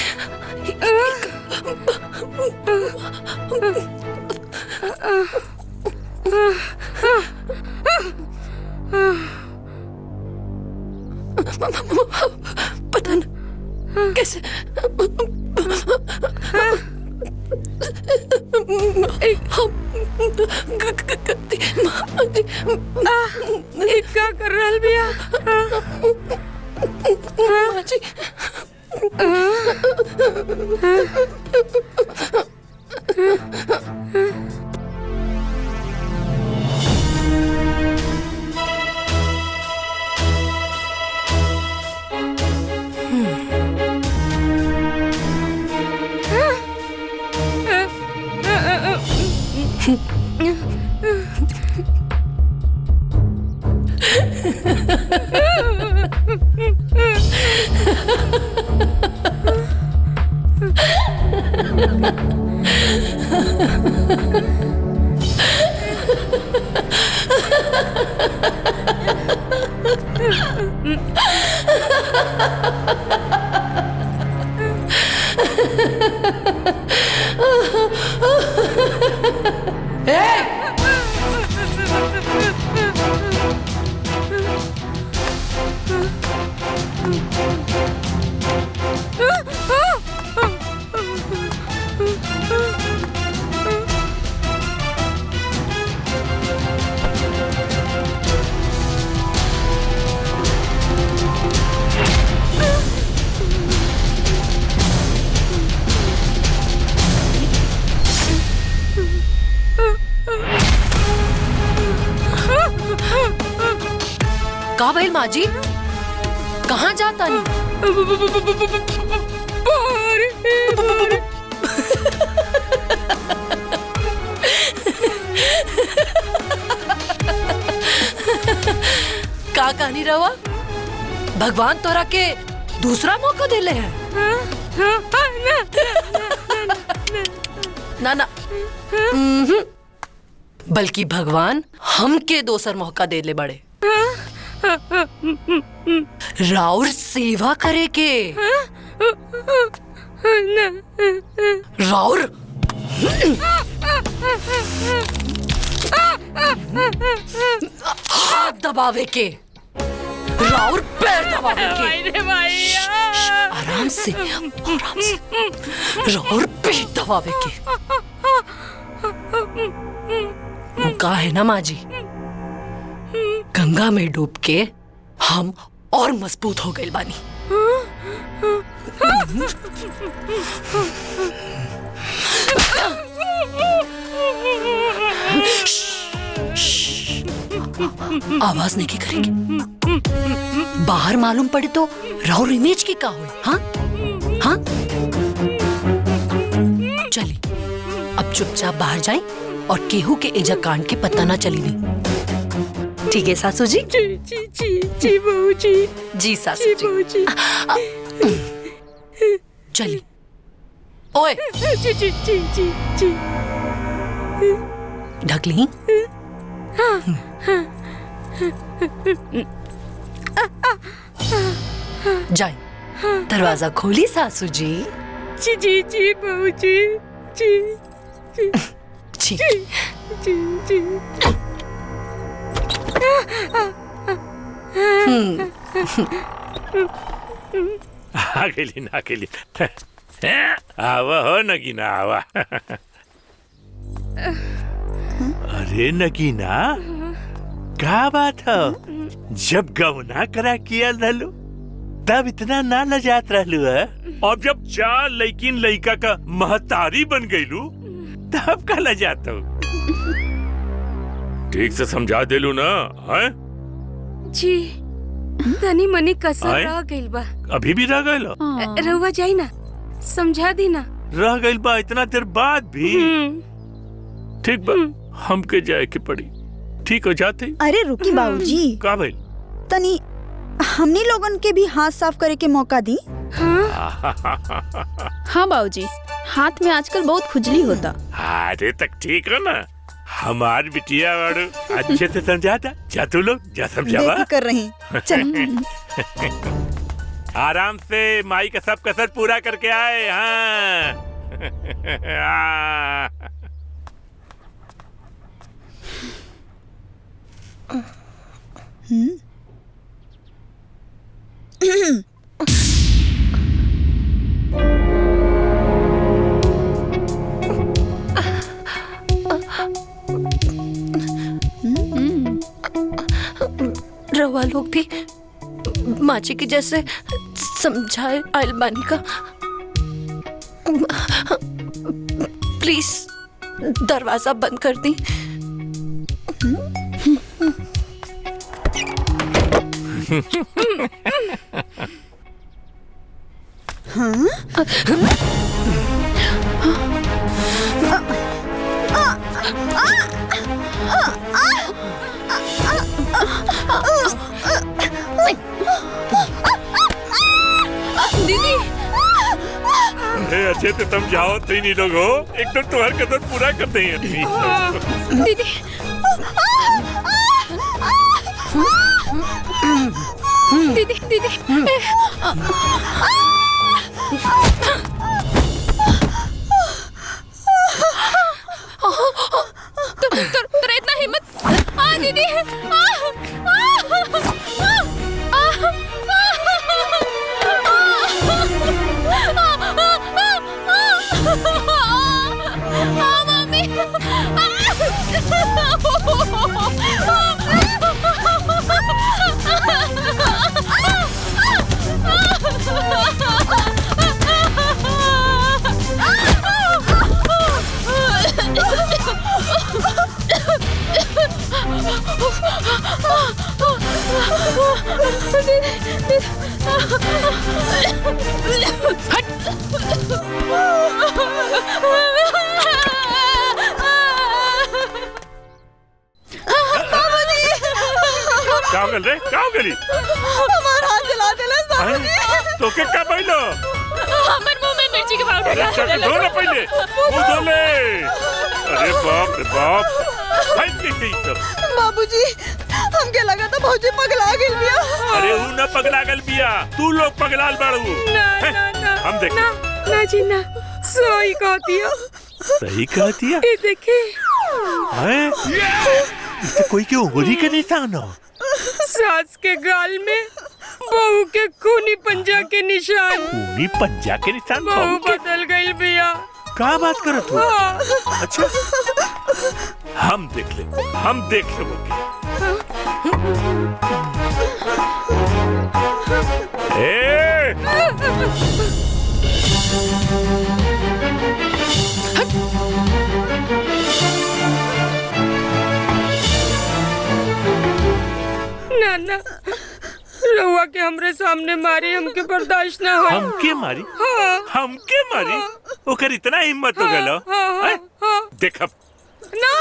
पता न कैसे क्या कर रहल बिया? का भइल माँ जी? कहाँ जाता नहीं? का कहानी रवा? भगवान तोरा के दूसरा मौका दे ले है? ना ना, बल्कि भगवान हमके दोसर मौका दे ले बड़े। राउर सेवा करे के। राउर हाथ दबावे के, राउर पैर दबावे के। आराम से, आराम से। राउर पीठ दबावे के। वो का है ना माँ जी, गंगा में डूब के हम और मजबूत हो गए बानी। आवाज नहीं की करेंगे। बाहर मालूम पड़े तो राउर इमेज की का हुई? हाँ हाँ, चली अब चुपचाप बाहर जाएं और केहू के एजा कांड के पता ना चली नहीं। ठीक है सासू जी? जी जी जी जी बहू जी। जी सासू जी। चली। ओए जी जी जी जी जी। ढक ली? जाए, दरवाजा खोली सासू जी। जी जी जी बहू जी। जी जी जी जी जी। आ गेली आवा हो नगीना आवा। अरे नगीना, क्या बात है? जब गवना करा किया रहलू तब इतना ना लजात रहलू है, और जब 4 लड़किन लड़का का महतारी बन गईलू तब का लजात हो? ठीक से समझा देलू ना? है जी, तनी मनी कसर रह गइल बा। अभी भी रह गइल? रहुआ जाई ना, समझा दी ना। रह गइल बा इतना देर बाद भी? ठीक बा, हमके जाए के पड़ी। ठीक हो जाते। अरे रुकी बाबूजी, का भइल? तनी हमनी लोगन के भी हाथ साफ करे के मौका दी। हाँ बाबूजी, हाथ में आजकल बहुत खुजली होता। अरे तक ठीक हो ना, हमार बिटिया वाड़ू अच्छे से समझाता। जा तू लोग जा समझावा। देखी कर रही। चल। आराम से माई का सब कसर पूरा करके आए। हाँ। रवा लोग भी माची की जैसे समझाए आयल बानी का। प्लीज दरवाजा बंद कर दी। दीदी, अच्छे से समझाओ। तीन ही लोग हो, एकदम तुम्हारा कसर पूरा करते हैं। दीदी, दीदी दीदी, तेरा इतना हिम्मत? दीदी, क्या हो गल रे? क्या हो गली? हमारा हाथ जला देला बाबूजी। तो के क्या पहलो? हमर मुंह में मिर्ची के पाउडर अरे चल धो ना पहले, मुंह धो ले। अरे बाप रे बाप, भाई कैसे ही सब? बाबूजी हमके लगा था भौजी पगला गेल बिया। अरे ऊ ना पगला गल बिया, तू लोग पगलाल बाड़ू। ना हम देख ना जी ना, सही कहती है। सही कहती है? ये देखे हैं? इससे कोई के उंगली के निशान हो? सास के गाल में बहू के खूनी पंजा के निशान। खूनी पंजा के निशान? बहू बदल गई बिया। क्या बात करत हो? अच्छा हम देख ले ना रहुआ के हमरे सामने मारी हमके बर्दाश्त ना हो। हमके मारी? हाँ। हमके मारी? ओकर इतना हिम्मत हो गलो? हाँ। देख अब ना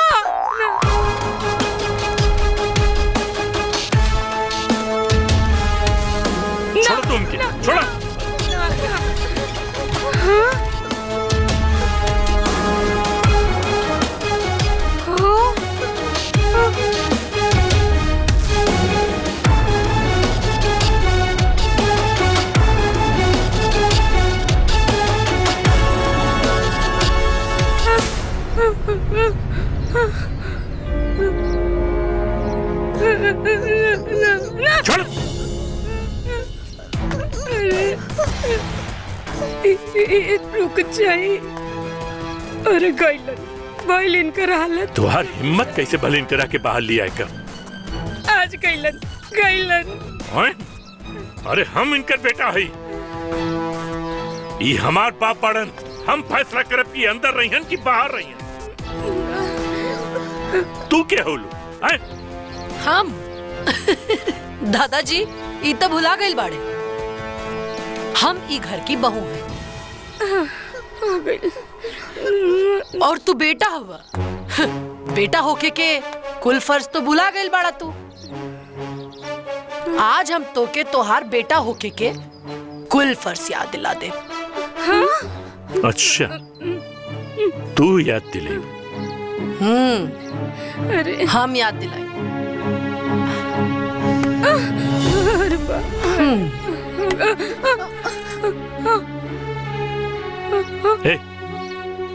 छोड़ो तुम के, छोड़ो। छोड़। रुक जाए। अरे गैलन कर हालत। तुम्हारी हिम्मत कैसे भलीन करा के बाहर लिया है कर? आज गैलन हैं? अरे हम इनकर बेटा है, ये हमार बाप पड़न। हम फैसला करब कि अंदर रहियन कि बाहर रहियन। तू क्या होलू? हम दादाजी ई तो भुला गइल बाड़े, हम ई घर की बहू हैं। और तू बेटा हुआ, बेटा होके के कुल फर्ज तो भुला गइल बाड़ा तू। आज हम तोके तोहार बेटा होके के कुल फर्ज याद दिला दे। अच्छा तू याद दिले? अरे हम याद दिलाए।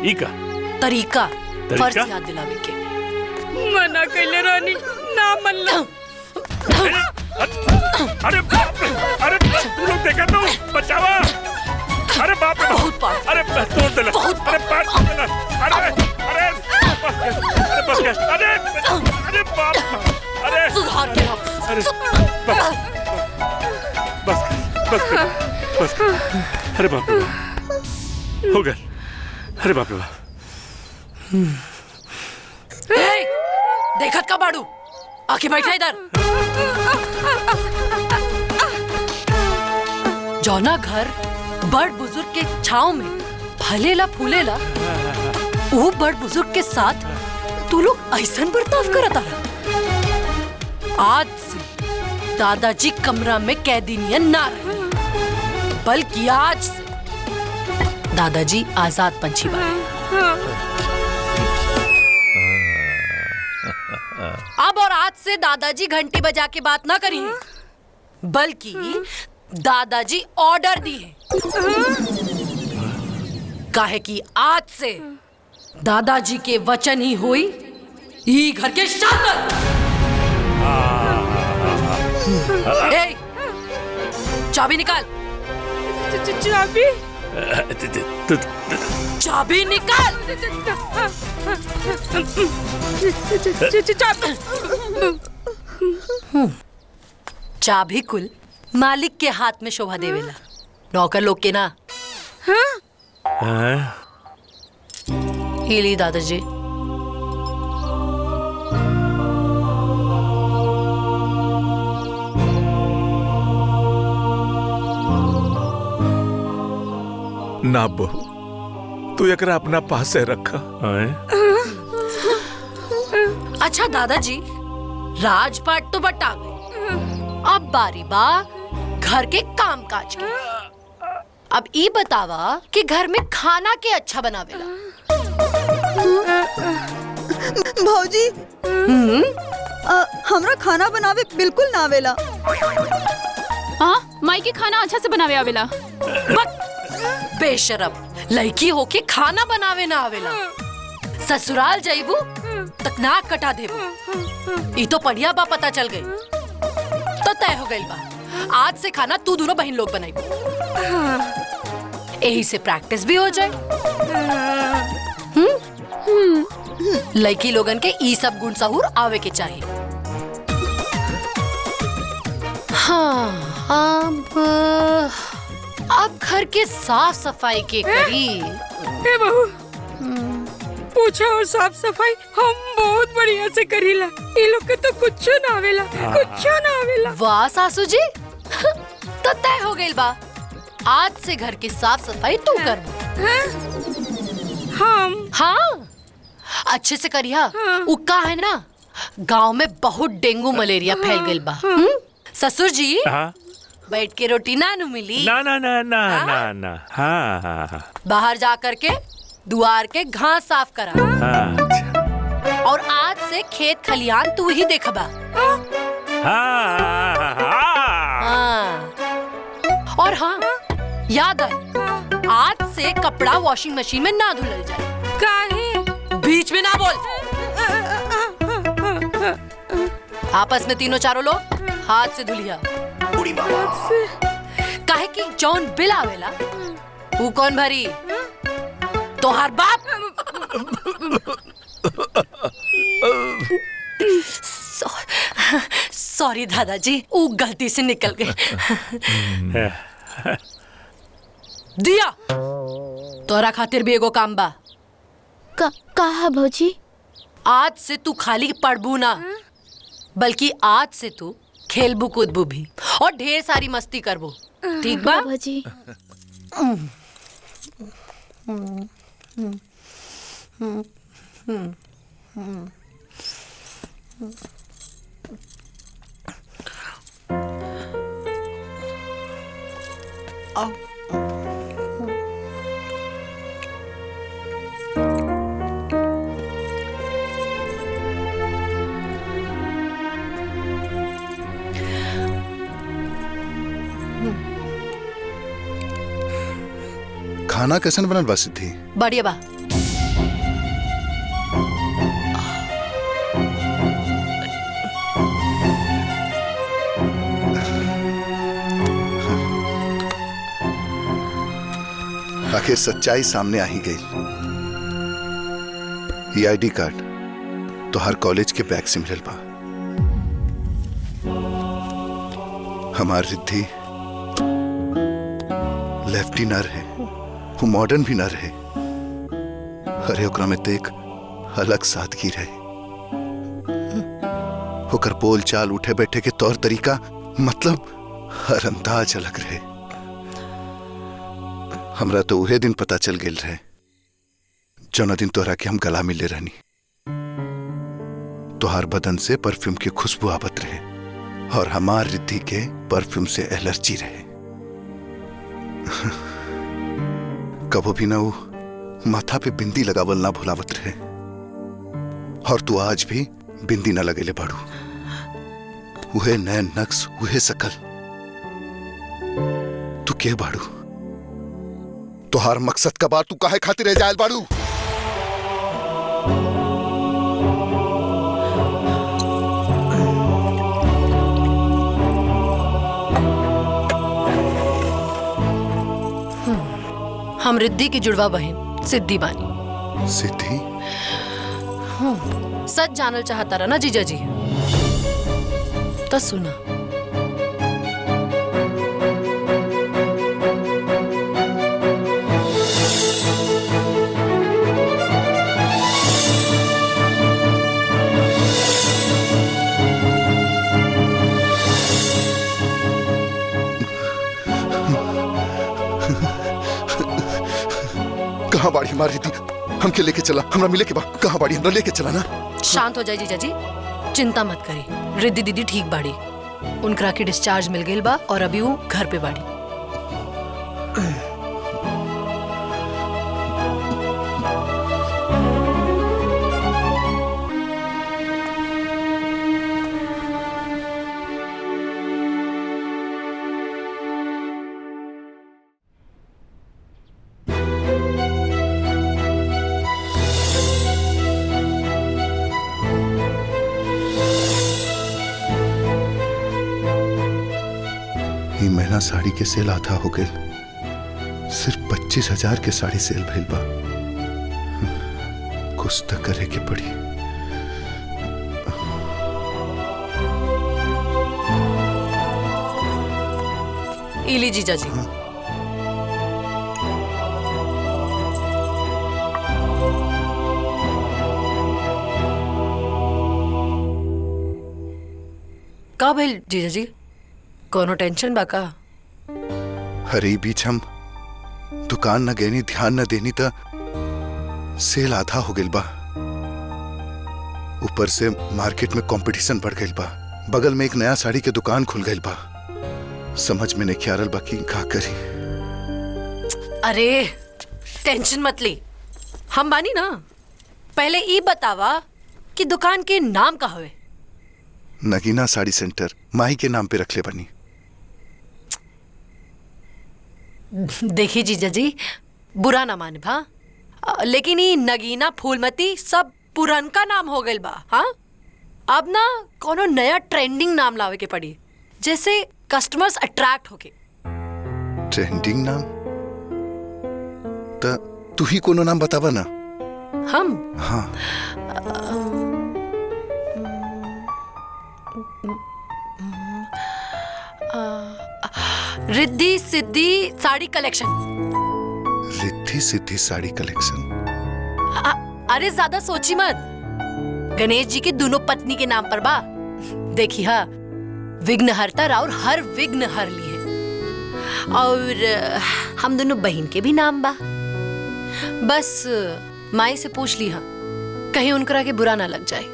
इका तरीका फर्ज याद दिलावे के मना कैले रानी ना मनला। अरे बाप रे, अरे तू लोग देखा तो बचावा। अरे बाप रे, अरे तोड़ देला, अरे पाट देला, अरे बस गया, अरे बाप, अरे सुधार के अरे बस अरे बाप रे हो गया। अरे बाप रे बाप। देखत का बाड़ू, आके बैठा इधर। जौना घर बड़ बुजुर्ग के छाव में फलेला फूलेला, वो बड़ बुजुर्ग के साथ तू लोग ऐसन बर्ताव करता है। आज से दादाजी कमरा में कैदीनियन ना रहे, बल्कि आज से दादाजी आजाद पंछी बने। अब और आज से दादाजी घंटी बजा के बात ना करिए, बल्कि दादाजी ऑर्डर दिए। काहे कि आज से दादाजी के वचन ही हुई ई घर के शासन। चाबी निकाल। चाबी निकाल। चाबी कुल मालिक के हाथ में शोभा देवेला, नौकर लोग के ना। ली दादाजी। ना बहू, तू एकरा अपना पास से रखा। अच्छा दादाजी, राजपाट तो बटा गए, अब बारी बा घर के काम काज के। अब ई बतावा कि घर में खाना के अच्छा बनावेला। भौजी हमरा खाना बनावे बिल्कुल ना आवेला। हाँ, माई के खाना अच्छा से बनावे आवेला। बेशरम, लड़की होके खाना बनावे ना आवेला। ससुराल जाइबू तक नाक कटा देबू। ई तो बढ़िया बा, पता चल गई तो तय हो गई बा। आज से खाना तू दोनों बहन लोग बनाई, यही से प्रैक्टिस भी हो जाए। लड़की लोगन के ई सब गुण सहूर आवे के चाहिए। हाँ, अब घर के साफ सफाई के करी। ए बहू, पूछा और साफ सफाई हम बहुत बढ़िया से करीला। ये लोग के तो कुछ ना आवेला, कुछ ना आवेला। वाह सासू जी, तो तय हो गई बा। आज से घर की साफ सफाई तू कर। हम? हाँ, अच्छे से करिया। उक्का है ना, गांव में बहुत डेंगू मलेरिया फैल गई बा। ससुर जी, बैठ के रोटी ना नु मिली। ना ना ना ना ना ना। हाँ हाँ हाँ। बाहर जा करके दुआर के घास साफ करा। हाँ, और आज से खेत खलियान तू ही देखबा। हाँ। और हाँ, याद है, आज से कपड़ा वॉशिंग मशीन में ना धुलल जाए। काहे? बीच में ना बोल। आपस में तीनों चारों लोग हाथ से धुलिया। काहे कि जौन बिल आवेला वो कौन भरी? तोहार बाप। सॉरी दादाजी, वो गलती से निकल गए। दिया, तोरा खातिर भी एगो काम बा। कहा भौजी? आज से तू खाली पढ़बू ना, बल्कि आज से तू खेलबू कूदबू भी और ढेर सारी मस्ती करबू। ठीक बा भौजी? खाना कैसन बनल बा सिद्धि? बढ़िया बा। आखिर सच्चाई सामने आ ही गई। ये आईडी कार्ड तो हर कॉलेज के बैग से मिलल बा। हमार रिद्धि लेफ्टी न रहे, वो मॉडर्न भी न रहे। अरे ओकरा में तो एक अलग सादगी रहे। होकर बोल चाल उठे बैठे के तौर तरीका मतलब हर अंदाज अलग रहे। हमरा तो उहे दिन पता चल गेल रहे जौना दिन तोहरा के हम गला मिले रहनी। तोहार बदन से परफ्यूम की खुशबू आवत रहे और हमार रिद्धि के परफ्यूम से एलर्जी रहे। कबो भी ना वो माथा पे बिंदी लगावल ना भुलावत रहे। और तू आज भी बिंदी ना लगेले बाड़ू। उहे नैन नक्श, उहे सकल। तू के बाड़ू? तोहार मकसद का बात तू काहे खातिर रह जायल बाड़ू? हम रिद्धि की जुड़वा बहन सिद्धि बानी। सिद्धि? सच जानल चाहता रहा ना जीजा जी, तो सुना। कहां बाड़ी हमारी थी, हमके लेके चला, हमरा मिले के बाद कहाँ बाड़ी, हमरा लेके चला ना। शांत हो जाए जीजा जी, चिंता मत करी। रिद्धि दीदी ठीक बाड़ी, उनकरा के डिस्चार्ज मिल गई बा और अभी वो घर पे बाड़ी। ई महीना साड़ी के सेल आधा हो गए, सिर्फ 25,000 के साड़ी सेल भइल बा। कुछ तो करे के पड़ी। इली जीजा जी, का भइल जीजा जी, कोनो टेंशन बा का? हरे बीच हम दुकान न गईनी, ध्यान न देनी त सेल आधा हो गइल बा। ऊपर से मार्केट में कंपटीशन बढ़ गइल बा, बगल में एक नया साड़ी के दुकान खुल गइल बा। समझ में नहीं आ रहल बा कि का करी। अरे टेंशन मत ली, हम बानी ना। पहले ई बतावा कि दुकान के नाम का हवे? नगीना साड़ी सेंटर माही के नाम पे रखले बनी। देखिए जीजा जी, बुरा ना माने भा, लेकिन ये नगीना फूलमती सब पुरनका नाम हो गइल बा। हाँ, अब ना कोनो नया ट्रेंडिंग नाम लावे के पड़ी, जैसे कस्टमर्स अट्रैक्ट होके। ट्रेंडिंग नाम? त तू ही कोनो नाम बतावा ना। हम? हाँ। रिद्धि सिद्धि साड़ी कलेक्शन। रिद्धि सिद्धि साड़ी कलेक्शन? अरे ज्यादा सोची मत, गणेश जी की दोनों पत्नी के नाम पर बा। देखी हा, विघ्नहर्ता और हर विघ्न हर लिए, और हम दोनों बहन के भी नाम बा। बस माई से पूछ ली हा, कहीं उनकरा के बुरा ना लग जाए।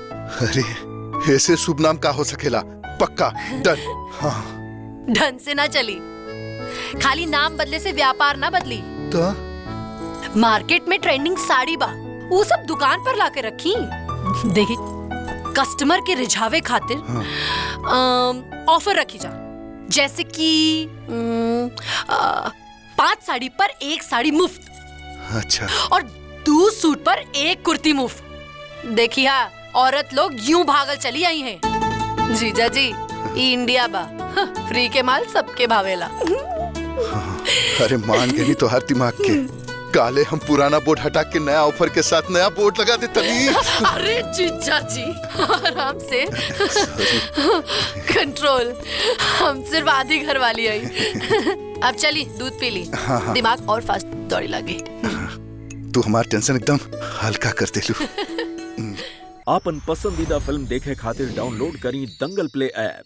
अरे ऐसे शुभ नाम का हो सकेला? पक्का डन। हाँ। ढंग से ना चली, खाली नाम बदले से व्यापार ना बदली। तो मार्केट में ट्रेंडिंग साड़ी बा, वो सब दुकान पर लाके रखी। देखी, कस्टमर के रिझावे खातिर ऑफर रखी जा, जैसे कि 5 साड़ी पर 1 साड़ी मुफ्त। अच्छा। और 2 सूट पर 1 कुर्ती मुफ्त। देखिए, औरत लोग यूं भागल चली आई हैं। जीजा जी, इंडिया बा, फ्री के माल सबके भावेला। अरे मान गई तो हर दिमाग के काले, हम पुराना बोर्ड हटा के नया ऑफर के साथ नया बोर्ड लगा दे तभी। अरे जीजा जी, आराम से, कंट्रोल। हम सिर्फ आधी घर वाली आई। अब चली, दूध पी ली। हाँ। दिमाग और फास्ट दौड़ी लगे। तू हमार टेंशन एकदम हल्का कर देलू। आपन पसंदीदा फिल्म देखे खातिर डाउनलोड करी दंगल प्ले ऐप।